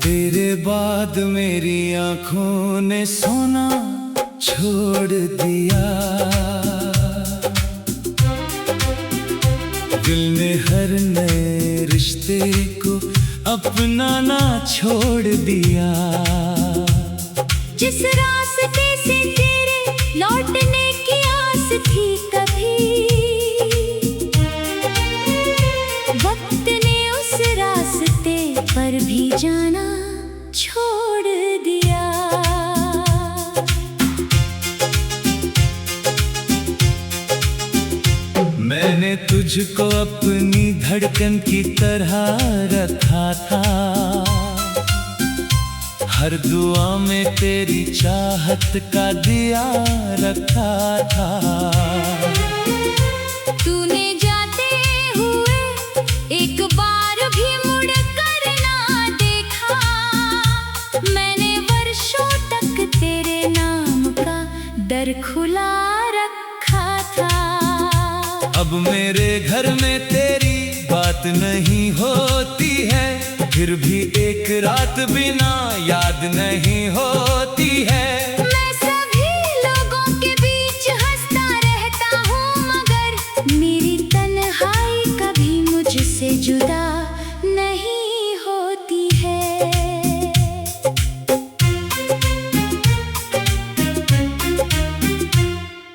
तेरे बाद मेरी आंखों ने सोना छोड़ दिया। दिल ने हर नए रिश्ते को अपनाना छोड़ दिया। जिस रास्ते से तेरे लौटने की आस थी कभी, वक्त ने उस रास्ते पर भी जाना छोड़ दिया। मैंने तुझको अपनी धड़कन की तरह रखा था, हर दुआ में तेरी चाहत का दिया रखा था। तूने जाते हुए एक बार भी मुड़ कर ना देखा, मैंने वर्षों तक तेरे नाम का दर खुला रखा था। अब मेरे घर में तेरी बात नहीं होती है, फिर भी एक रात बिना याद नहीं होती है। मैं सभी लोगों के बीच हंसता रहता हूँ, मगर मेरी तन्हाई कभी मुझसे जुदा नहीं होती है।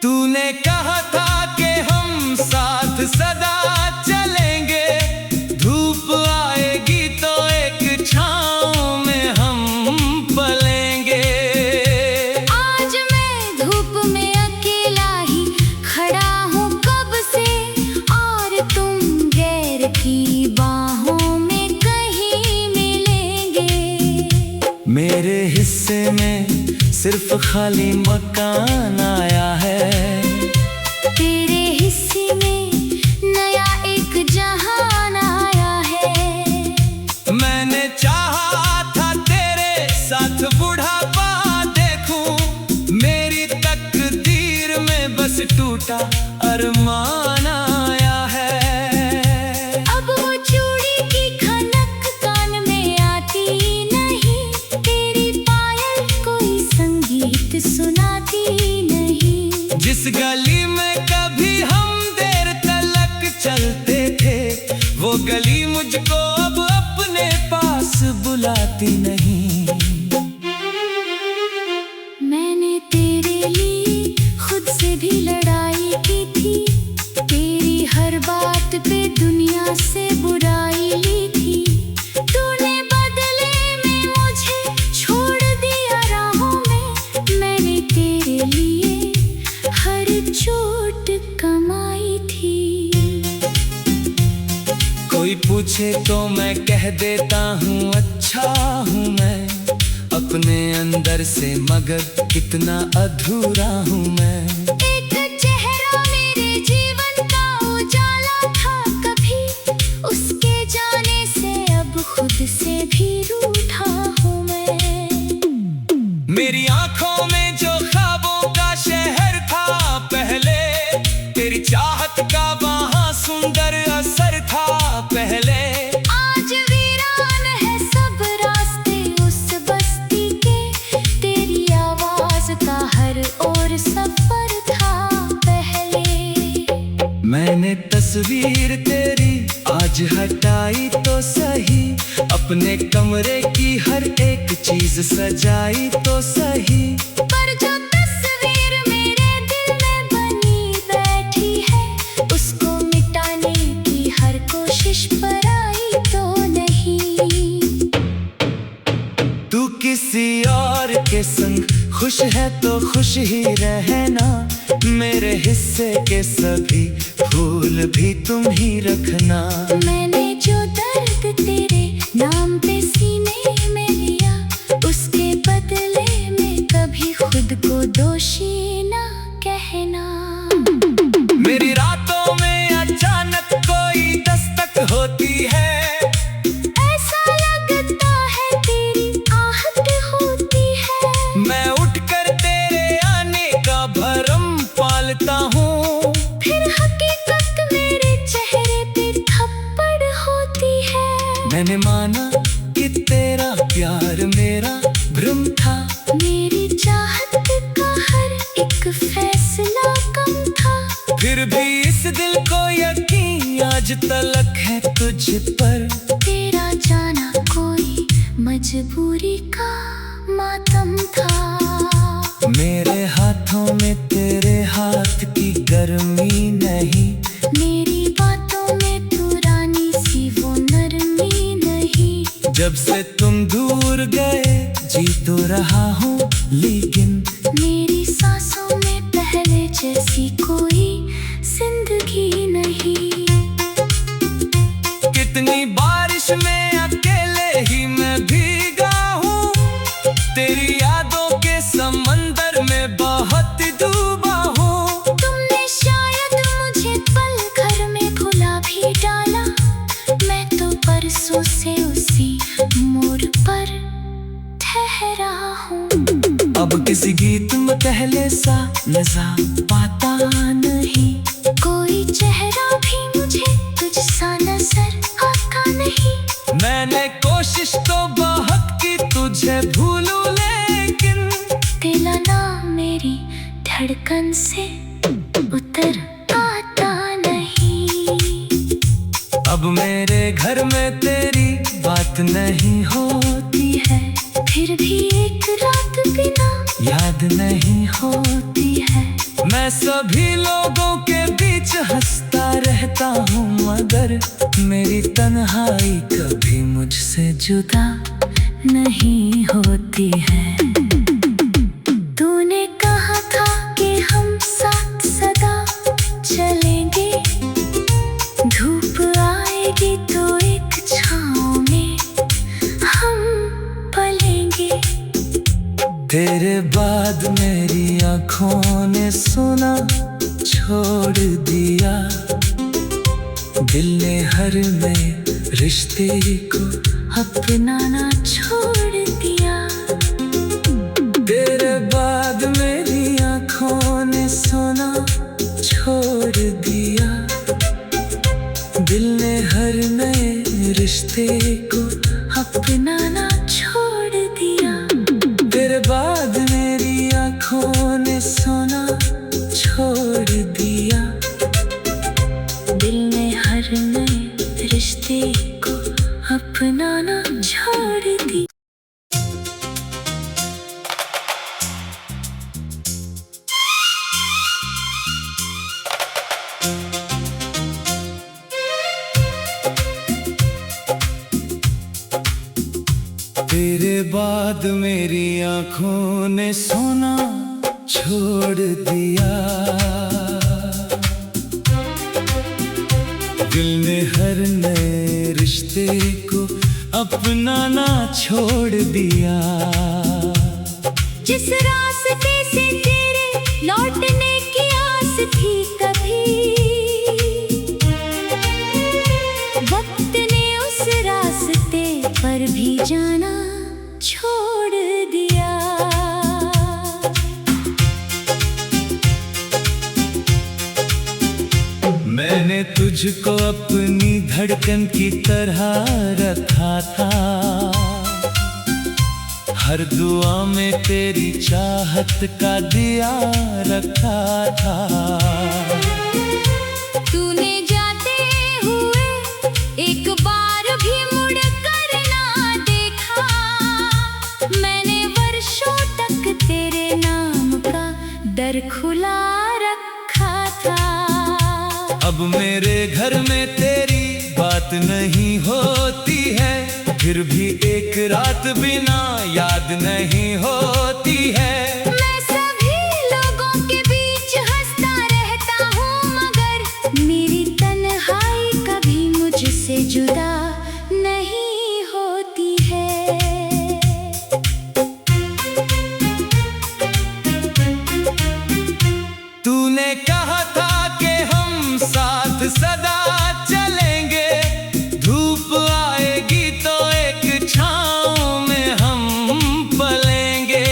तूने कहा था कि हम साथ सदा चलेंगे, धूप आएगी तो एक छाँव में हम पलेंगे। आज मैं धूप में अकेला ही खड़ा हूँ कब से, और तुम गैर की बाहों में कहीं मिलेंगे। मेरे हिस्से में सिर्फ खाली मकान आया है, तेरे हिस्से में नया एक जहान आया है। मैंने चाहा था तेरे साथ बुढ़ापा देखूं, मेरी तकदीर में बस टूटा अरमान आया है। अब वो चूड़ी की खनक कान में आती नहीं, तेरी पायल कोई संगीत सुनाती नहीं। जिस गली में कभी हम देर तलक चलते थे, वो गली मुझको अब अपने पास बुलाती नहीं। मैंने तेरे लिए खुद से भी लड़ाई की थी, तेरी हर बात पे दुनिया से बुराई ली थी। तूने बदले में मुझे छोड़ दिया राहों में, मैंने तेरे लिए हर चोट कमाई थी। कोई पूछे तो मैं कह देता हूँ अच्छा हूँ मैं, अपने अंदर से मगर कितना अधूरा हूँ मैं। एक चेहरा मेरे जीवन का उजाला था कभी, उसके जाने से अब खुद से भी रूठा हूँ मैं। मेरी आंखों में जो ख्वाबों का शहर था पहले, तेरी चाहत का वहाँ सुंदर असर था पहले। आज वीरान है सब रास्ते उस बस्ती के, तेरी आवाज का हर ओर सफर था पहले। मैंने तस्वीर तेरी आज हटाई तो सही, अपने कमरे की हर एक चीज सजाई तो सही, पर जो तस्वीर मेरे दिल में बनी बैठी है, उसको मिटाने की हर कोशिश पर आई तो नहीं। तू किसी और के संग खुश है तो खुश ही रहना, मेरे हिस्से के सभी फूल भी तुम ही रखना। मैंने जो दर्द तेरे नाम पे सीने में लिया, उसके बदले में कभी खुद को दोषी ना कहना। मेरी रातों में अचानक कोई दस्तक होती है, ऐसा लगता है तेरी आहट होती है। मैं उठकर तेरे आने का भरम पालता हूँ, फिर हकीकत मेरे चेहरे पे थप्पड़ प्यार मेरा भ्रम था। मेरी चाहत का हर एक फैसला कम था। फिर भी इस दिल को यकीन आज तलक है तुझ पर। तेरा जाना कोई मजबूरी का मातम था। मेरे हाथों में तेरे हाथ की गर्मी नहीं। मेरी बातों में तू रानी सी वो नरमी नहीं। जब से तुम दूर गए जी तो रहा हूँ, लेकिन मेरी सांसों में पहले जैसी कोई जिंदगी नहीं। कितनी बारिश में अकेले ही मैं भीगा हूँ। तेरी यादों के समंदर में बहुत डूबा हूँ। तुमने शायद मुझे पल भर में भुला भी डाला। मैं तो परसों से उसी मोड़ पर ठहरा हूँ। अब किसी गीत में पहले सा मजा पाता नहीं। कोई चेहरा भी मुझे तुझसा नजर आता नहीं। मैंने कोशिश तो बहुत की तुझे भूलूं, लेकिन दिल ना मेरी धड़कन से उतर आता नहीं। अब मेरे घर में तेरी बात नहीं होती है। फिर भी एक रात बिना याद नहीं होती है। मैं सभी लोगों के बीच हंसता रहता हूँ, मगर मेरी तन्हाई कभी मुझसे जुदा नहीं होती है। तूने कहा था कि हम साथ सदा चलेंगे। धूप आएगी तो एक छाँव में हम पलेंगे। तेरे बाद मेरी आँखों ने सुना छोड़ दिया। दिल ने हर नए रिश्ते को अपनाना छोड़ दिया। तेरे बाद मेरी आँखों ने सुना छोड़ दिया। दिल ने हर नए रिश्ते को अपनाना छोड़ दिया। तेरे बाद मेरी आँखों ने सुना छोड़ दिया। दिल ने हर नए रिश्ते को अपनाना छोड़ दिया। तेरे बाद मेरी आँखों ने सोना छोड़ दिया। दिल ने हर नए रिश्ते को अपनाना छोड़ दिया। जिस रास्ते से तेरे लौटने की आस थी कभी, वक्त ने उस रास्ते पर भी जाना छोड़ दिया। मैंने तुझको अपनी धड़कन की तरह रखा था। हर दुआ में तेरी चाहत का दिया रखा था। तूने जाते हुए एक बार भी मुड़ कर ना देखा। मैंने वर्षों तक तेरे नाम का दर खुला रखा था। अब मेरे घर में तेरी बात नहीं होती है। फिर भी एक रात बिना याद नहीं होती है। मैं सभी लोगों के बीच हंसता रहता हूँ, मगर मेरी तन्हाई कभी मुझसे जुदा नहीं होती है। तूने कहा था कि हम साथ सदा चलेंगे। धूप आएगी तो एक छाँव में हम पलेंगे।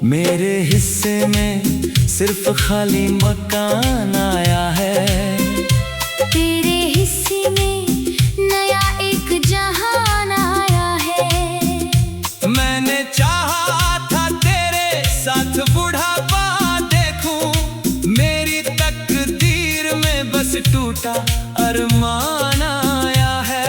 मेरे हिस्से में सिर्फ खाली मकान आया है। तेरे हिस्से में नया एक जहान आया है। मैंने चाहा था तेरे साथ बुढ़ापा देखूं, मेरी तकदीर में बस टूटा अरमान आया है।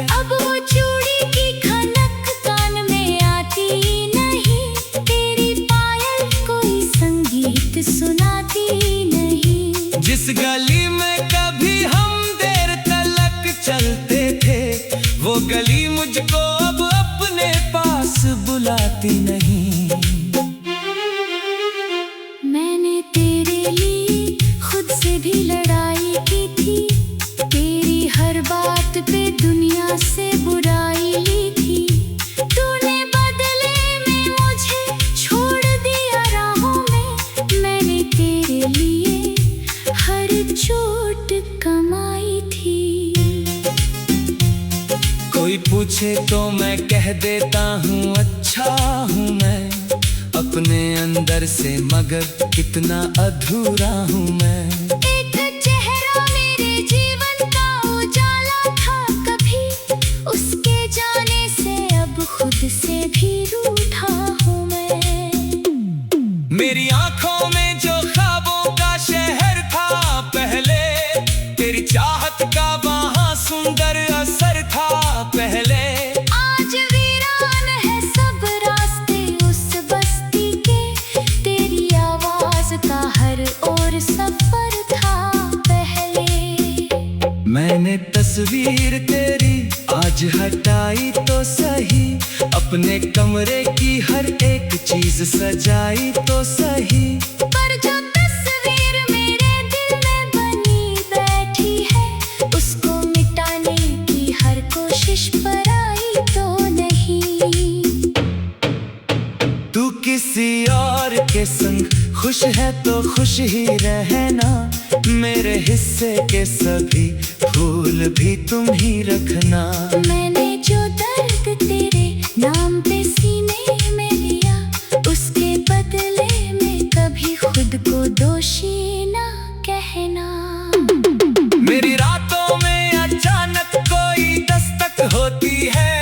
अब वो चूड़ी की खनक कान में आती नहीं, तेरी पायल कोई संगीत सुनाती नहीं। जिस गली में कभी हम देर तलक चलते थे, वो गली मुझको अब अपने पास बुलाती नहीं। मैंने तेरे लिए खुद से भी लड़ाई की थी, तेरी हर बात पे दुनिया से बुराई ली थी। तूने बदले में मुझे छोड़ दिया राहों में, मैंने तेरे लिए हर चोट कमाई थी। कोई पूछे तो मैं कह देता हूँ अच्छा हूँ मैं अपने अंदर से, मगर कितना अधूरा हूँ मैं। एक चेहरा मेरे जीवन का उजाला था कभी, उसके जाने से अब खुद से भी रूठा हूँ मैं। मेरी आंखों में जो ख्वाबों का शहर था पहले, तेरी चाहत का वहाँ सुंदर असर था पहले। आज वीरान है सब रास्ते उस बस्ती के, तेरी आवाज का हर ओर सफर था पहले। मैंने तस्वीर तेरी आज हटाई तो सही, अपने कमरे की हर एक चीज सजाई तो सही। पर जो तस्वीर मेरे दिल में बनी बैठी है, उसको मिटाने की हर कोशिश पर आई तो नहीं। तू किसी और के संग खुश है तो खुश ही रहना, मेरे हिस्से के सभी फूल भी तुम ही रखना। मैंने जो दर्द तेरे नाम पे सीने में लिया, उसके बदले में कभी खुद को दोषी ना कहना। मेरी रातों में अचानक कोई दस्तक होती है,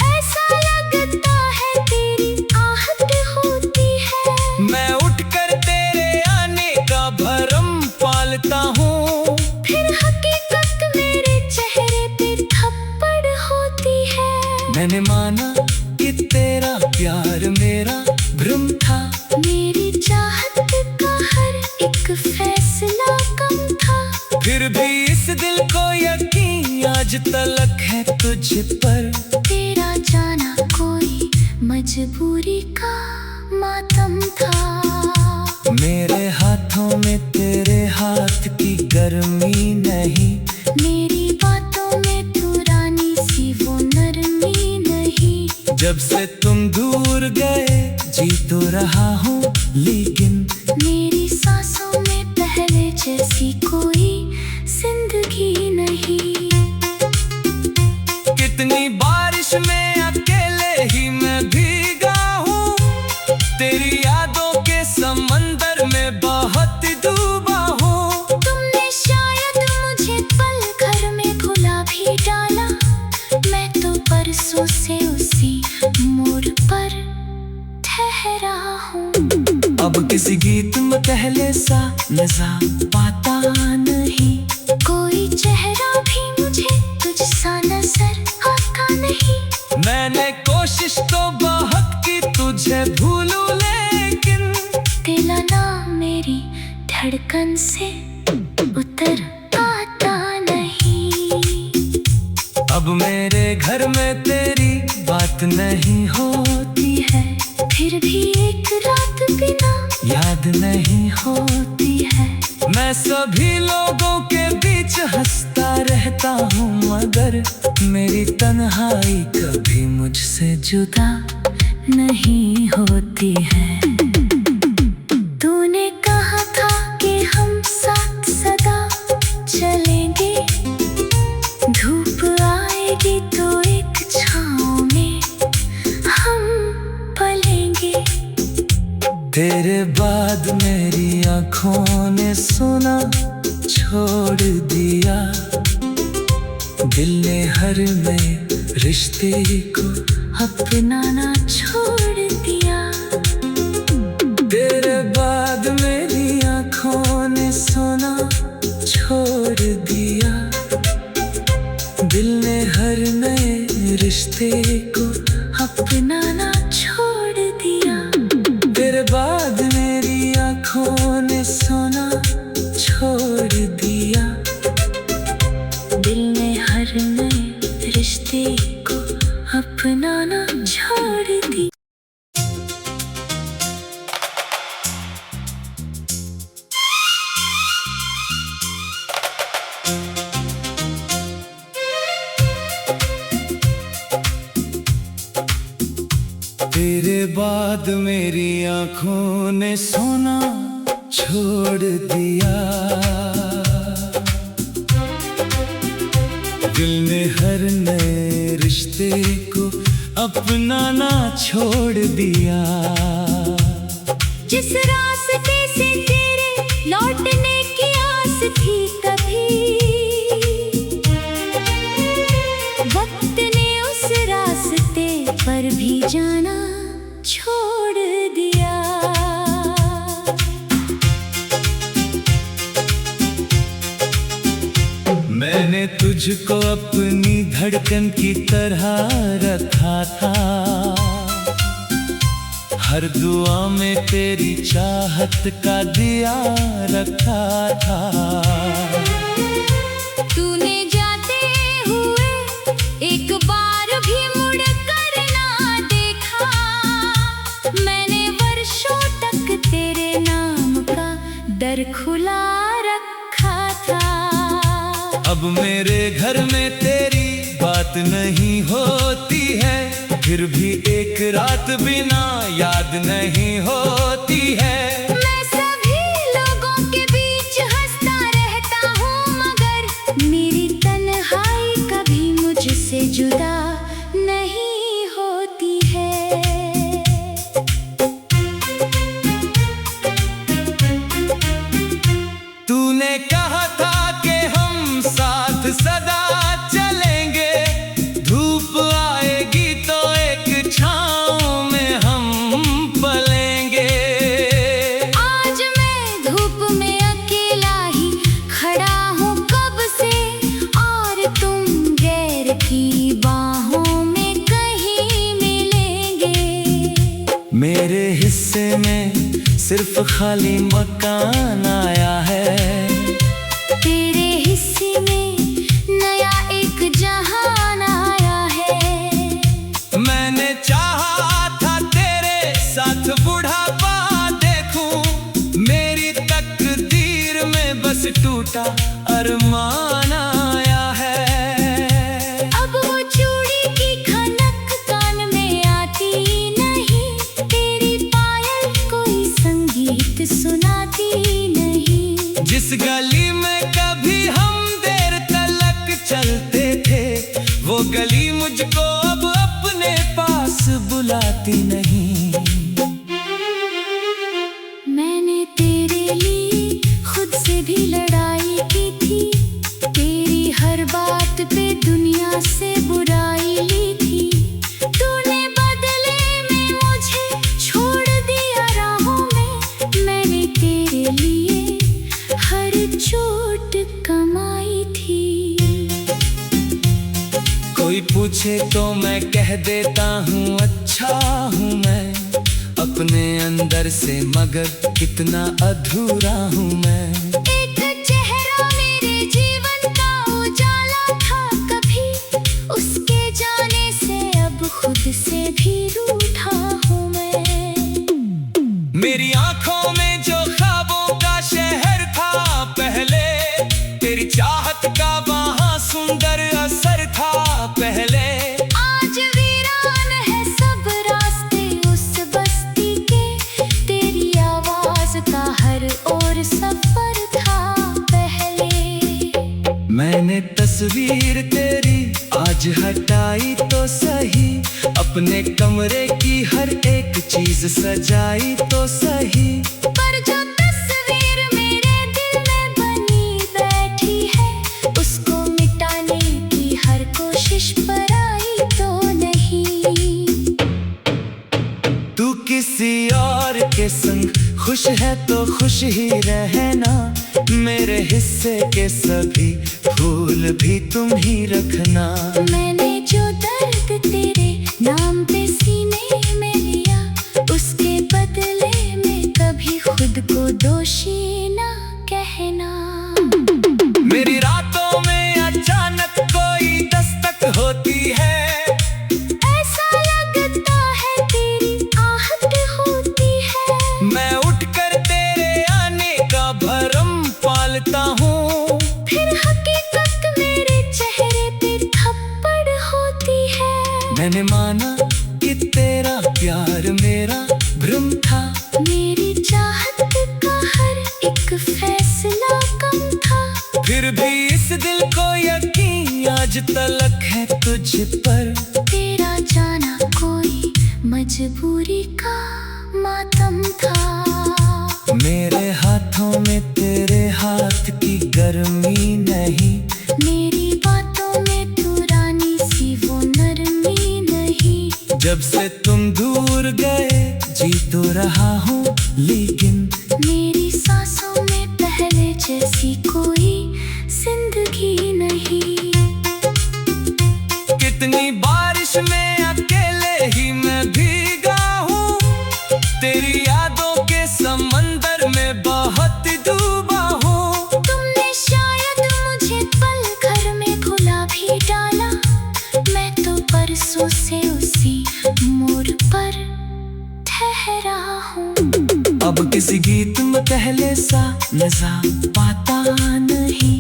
ऐसा लगता है तेरी आहट होती है। मैं उठकर तेरे आने का भरम पालता हूँ, फिर हकीकत मेरे चेहरे पे थप्पड़ होती है। मैंने माना कि तेरा प्यार मेरा भ्रम था, मेरी चाहत का हर एक फैसला कम था। फिर भी इस दिल को यकीन आज तलक है तुझ पर। तेरा जाना कोई मजबूरी का मातम था। मेरे हाथों में तेरे हाथ की गर्मी नहीं, मेरी बातों में तू रानी सी वो नरमी नहीं। जब से तुम दूर गए जी तो रहा हूँ, लेकिन मेरी सांसों में पहले जैसी कोई जिंदगी नहीं। कितनी बारिश में अकेले ही मैं भीगा हूँ, तेरी यादों के समंदर में बहुत डूबा हूँ। तुमने शायद मुझे पल घर में भुला भी डाला, मैं तो परसों से उसी मोड़ पर ठहरा हूँ। अब किसी गीत में पहले सा नजा पाता नहीं, कोई चेहरा भी मुझे तुझसा नजर आता नहीं। मैंने कोशिश तो बहुत की तुझे भूलूं, लेकिन दिल ना मेरी धड़कन से उतर आता नहीं। अब मेरे घर में तेरी बात नहीं होती है, फिर भी एक रात बिना याद नहीं होती है। मैं सभी लोगों के बीच हंसता रहता हूँ, मगर मेरी तन्हाई कभी मुझसे जुदा नहीं होती है। तूने कहा था कि हम साथ सदा चलेंगे, धूप आएगी तो एक छाँव में हम पलेंगे। तेरे बाद मेरी आँखों ने सोना छोड़ दिया, दिल ने हर नए रिश्ते को अपनाना छोड़ दिया। तेरे बाद मेरी आँखों ने सोना छोड़ दिया, दिल ने हर नए रिश्ते को अपनाना छोड़ दिया। तेरे बाद मेरी आँखों ने सोना छोड़ दिया, दिल ने हर नए रिश्ते को अपनाना छोड़ दिया। तेरे बाद मेरी आँखों ने सोना छोड़ दिया, दिल ने हर नए रिश्ते को अपनाना छोड़ दिया। जिस रास्ते से तेरे लौटने की आस थी कभी, वक्त ने उस रास्ते पर भी जाना छोड़ दिया। मैंने तुझको अपनी धड़कन की तरह रखा था, हर दुआ में तेरी चाहत का दिया रखा था। तूने जाते हुए एक बार भी मुड़ कर ना देखा, मैंने वर्षों तक तेरे नाम का दर खुला रखा था। अब मेरे घर में तेरी बात नहीं होती है, फिर भी एक रात बिना याद नहीं होती है। मैं सभी लोगों के बीच हंसता रहता हूँ, मगर मेरी तन्हाई कभी मुझसे जुदा नहीं होती है। तूने कहा था कि हम साथ सदा चलेंगे, धूप आएगी तो एक छाँव में हम पलेंगे। आज मैं धूप में अकेला ही खड़ा हूँ कब से, और तुम गैर की बाहों में कहीं मिलेंगे। मेरे हिस्से में सिर्फ खाली मकान आया है, तेरे हिस्से में नया एक जहान आया है। मैंने चाहा था तेरे साथ बुढ़ापा देखूं, मेरी तकदीर में बस टूटा अरमान आया है। अब वो चूड़ी की खनक कान में आती नहीं, तेरी पायल कोई संगीत सुनाती नहीं। जिस गली में कभी हम देर तलक चलते थे, वो गली मुझको अब अपने पास बुलाती नहीं। मैंने तेरे लिए खुद से भी लड़ाई की थी, तेरी हर बात पे दुनिया से बुराई ली थी। तूने बदले में मुझे छोड़ दिया राहों में, मैंने तेरे लिए हर चोट कमाई थी। कोई पूछे तो मैं कह देता हूँ अच्छा हूँ मैं, अपने अंदर से मगर कितना अधूरा हूँ मैं। एक चेहरा मेरे जीवन का उजाला था कभी, उसके जाने से अब खुद से भी रूठा हूँ मैं। मेरी आंखों में जो ख्वाबों का शहर था पहले, तेरी चाहत का वहाँ सुंदर असर था पहले। आज वीरान है सब रास्ते उस बस्ती के, तेरी आवाज का हर ओर सफर था पहले। मैंने तस्वीर तेरी आज हटाई तो सही, अपने कमरे की हर एक चीज सजाई तो सही, पर जो तस्वीर मेरे दिल में बनी बैठी है, उसको मिटाने की हर कोशिश पर आई तो नहीं। तू किसी और के संग खुश है तो खुश ही रहना, मेरे हिस्से के सभी फूल भी तुम ही रखना। मैंने जो दर्द तेरे नाम पे सीने में लिया, उसके बदले में कभी खुद को दोषी ना कहना। मेरी रातों में अचानक कोई दस्तक होती है, ऐसा लगता है तेरी आहट होती है। मैं उठकर तेरे आने का भरम पालता हूँ, फिर हकीकत मेरे चेहरे पे थप्पड़ होती है। मैंने माना कि तेरा प्यार मेरा भ्रम था, मेरी चाहत का हर एक फैसला कम था। फिर भी इस दिल को यकीन आज तलक है तुझ पर। तेरा जाना कोई मजबूरी का मातम था। मेरे हाथों में तेरे हाथ की गर्मी नहीं, मेरी बातों में तू रानी सी वो नरमी नहीं। जब से तुम दूर गए जी तो रहा हूँ, लेकिन मेरी सांसों में पहले जैसी कोई जिंदगी नहीं। कितनी बारिश में अकेले ही मैं भीगा हूँ, तेरी यादों के समंदर में बहुत डूबा हूँ। तुमने शायद मुझे पल घर में भुला भी डाला, मैं तो परसों से उसी मोड़ पर ठहरा हूँ। अब किसी गीत में पहले सा मजा पाता नहीं,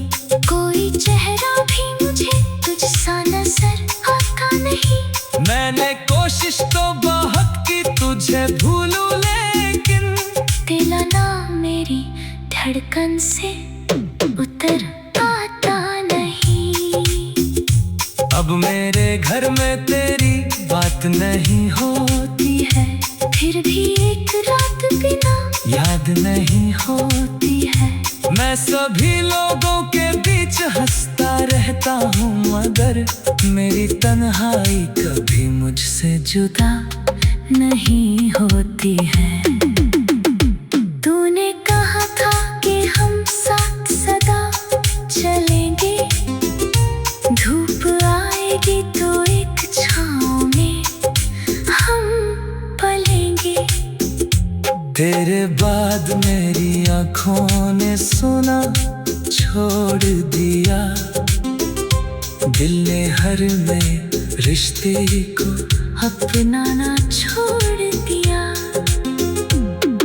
कोई चेहरा भी मुझे तुझसा नजर आता नहीं। मैंने कोशिश तो बहुत की तुझे भूलूं, लेकिन दिल ना मेरी धड़कन से उतर आता नहीं। अब मेरे घर में तेरी बात नहीं होती है, फिर भी एक रात बिना याद नहीं होती है। मैं सभी लोगों के बीच हंसता रहता हूँ, मगर मेरी तन्हाई कभी मुझसे जुदा नहीं होती है। तूने कहा था कि हम साथ सदा चलेंगे, धूप आएगी तो एक छाँव में हम पलेंगे। तेरे बाद मेरी आँखों ने सुना छोड़ दिया, दिल ने हर नए रिश्ते को अपनाना छोड़ दिया।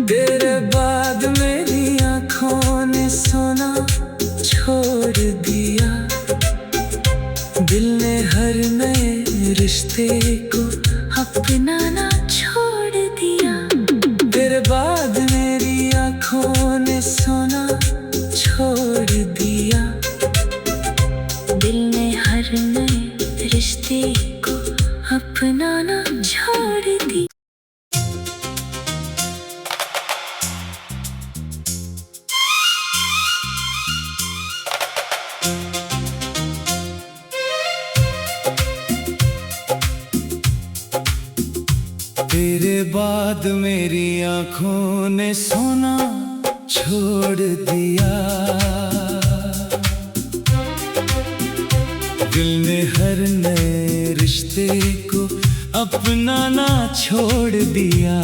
तेरे बाद मेरी आँखों ने सुना छोड़ दिया, दिल ने हर नए रिश्ते को अपनाना छोड़ दिया। तेरे बाद मेरी आँखों ने सुना छोड़ दिया, दिल ने हर नए रिश्ते को अपनाना छोड़ दिया। तेरे बाद मेरी आँखों ने सोना छोड़ दिया, दिल ने हर नए रिश्ते को अपनाना छोड़ दिया।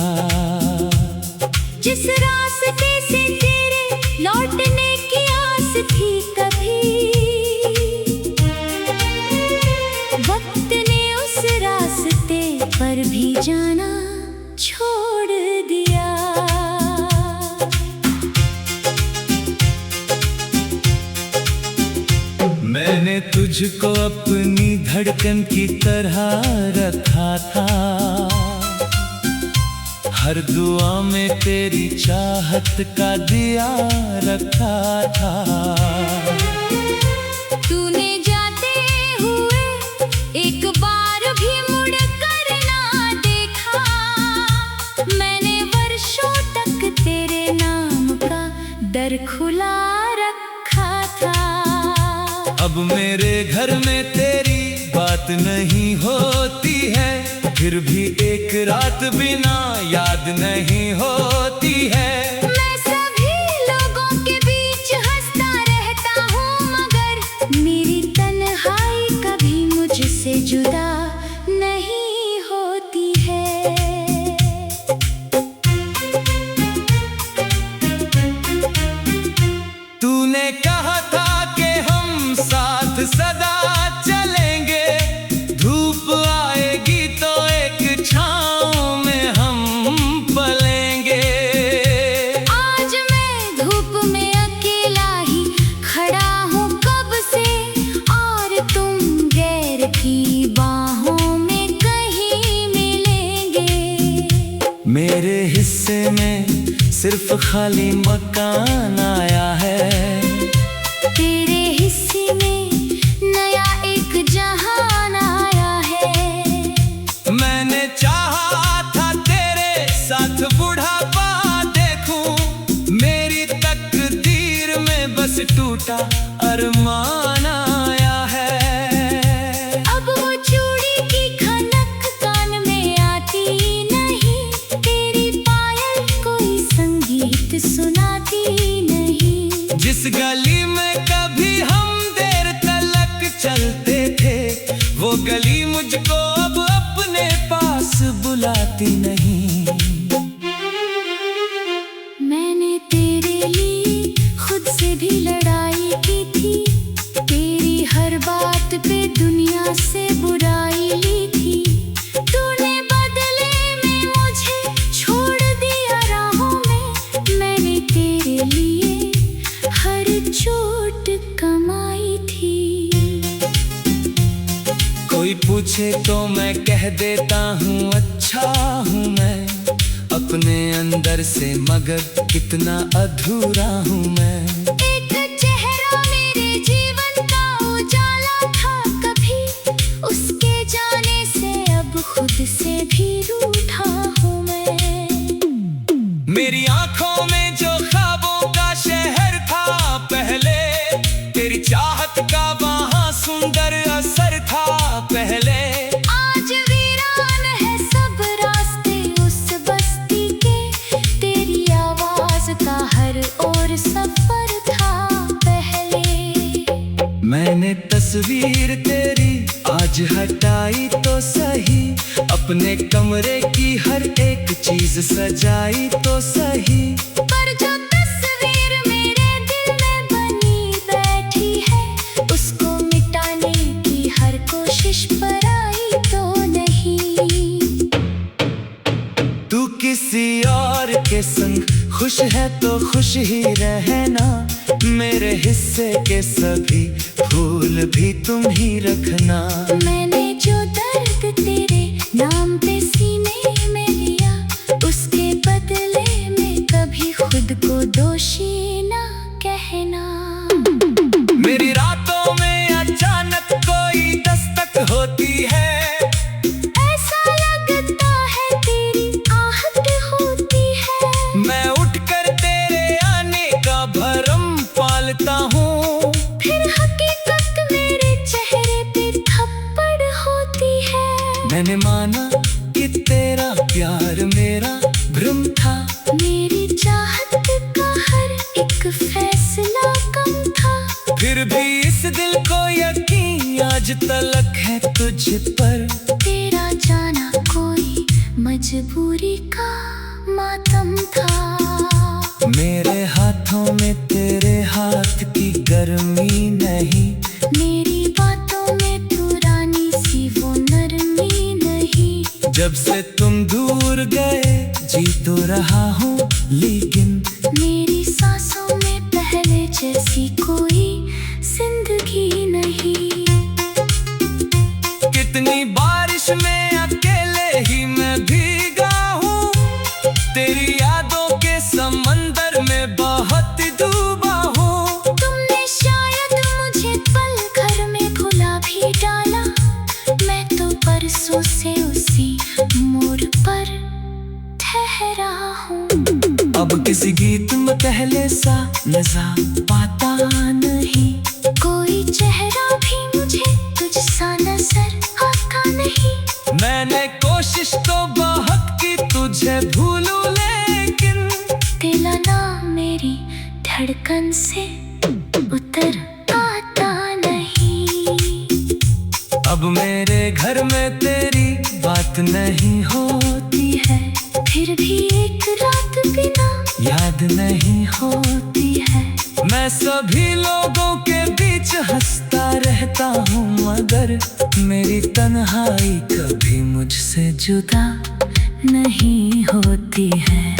जिस रास्ते से तेरे लौटने की आस थी कभी, वक्त ने उस रास्ते पर भी जाना छोड़ दिया। मैंने तुझको अपनी धड़कन की तरह रखा था, हर दुआ में तेरी चाहत का दिया रखा था। तूने जाते हुए एक बार भी मुड़ कर ना देखा, मैंने वर्षों तक तेरे नाम का दर खुला रखा था। अब मेरे घर में तेरी बात नहीं होती है, फिर भी एक रात बिना याद नहीं होती है। मैं सभी लोगों के बीच हंसता रहता हूँ, मगर मेरी तन्हाई कभी मुझसे जुदा नहीं होती है। तूने कहा था कि हम साथ सदा चलेंगे, धूप आएगी तो एक छाँव में हम पलेंगे। आज मैं धूप में अकेला ही खड़ा हूँ कब से, और तुम गैर की बाहों में कहीं मिलेंगे। मेरे हिस्से में सिर्फ खाली मकान आया है, तेरे हिस्से में नया एक जहान आया है। मैंने चाहा था तेरे साथ बुढ़ापा देखूं, मेरी तकदीर में बस टूटा अरमान आया है। अब वो चूड़ी की खनक कान में आती नहीं, तेरी पायल कोई संगीत सुनाती नहीं। जिस गली में कभी हम देर तलक चलते थे, वो गली मुझको अब अपने पास बुलाती नहीं। मैंने तेरे लिए खुद से भी लड़ाई की थी, तेरी हर बात पे दुनिया से बुराई ली थी। तूने बदले में मुझे छोड़ दिया राहों में, मैंने तेरे लिए हर चोट कमाई थी। कोई पूछे तो मैं कह देता हूँ अच्छा हूँ मैं, अपने अंदर से मगर कितना अधूरा हूँ मैं। एक चेहरा मेरे जीवन का उजाला था कभी, उसके जाने से अब खुद से भी रूठा हूँ मैं। मेरी आंखों में जो ख्वाबों का शहर था पहले, तेरी चाहत का वहाँ सुंदर असर था पहले। आज वीरान है सब रास्ते उस बस्ती के, तेरी आवाज का हर ओर सफर था पहले। मैंने तस्वीर तेरी आज हटाई तो सही, अपने कमरे की हर एक चीज सजाई तो सही। पर जो तस्वीर मेरे दिल में बनी बैठी है, उसको मिटाने की हर कोशिश पर आई तो नहीं। तू किसी और के संग खुश है तो खुश ही रहना, मेरे हिस्से के सभी फूल भी तुम ही रखना। मैंने जो दर्द तेरे नाम पे सीने में लिया, उसके बदले में कभी खुद को दोषी ना कहना। मेरी रातों में अचानक कोई दस्तक होती है, ऐसा लगता है तेरी आहट होती है। मैं उठकर तेरे आने का भरम पालता हूँ, फिर हकीकत मेरे चेहरे पे थप्पड़ होती है। मैंने माना कि तेरा प्यार मेरा भ्रम था, मेरी चाहत का हर एक फैसला कम था। फिर भी इस दिल को यकीन आज तलक है तुझ पर। तेरा जाना कोई मजबूरी का मातम था। मेरे हाथों में तेरे हाथ की गर्मी नहीं, मेरी बातों में तू रानी सी वो नरमी नहीं। जब से तुम दूर गए जी तो रहा हूँ, लेकिन मेरी सांसों में पहले जैसी कोई जिंदगी नहीं। कितनी बारिश में अकेले ही मैं भीगा हूँ, तेरी यादों के समंदर में बहुत डूबा हूँ। तुमने शायद मुझे पल घर में भुला भी डाला, मैं तो परसों से उसी मोड़ पर ठहरा। चेहरा हूँ। अब किसी गीत में पहले सा मजा पाता नहीं, कोई चेहरा भी मुझे तुझसा नजर आता नहीं। मैंने कोशिश तो बहुत की तुझे भूलूं, लेकिन तेरा नाम मेरी धड़कन से उतर आता नहीं। अब मेरे घर में तेरी बात नहीं होती है, फिर भी एक रात बिना याद नहीं होती है। मैं सभी लोगों के बीच हंसता रहता हूँ, मगर मेरी तन्हाई कभी मुझसे जुदा नहीं होती है।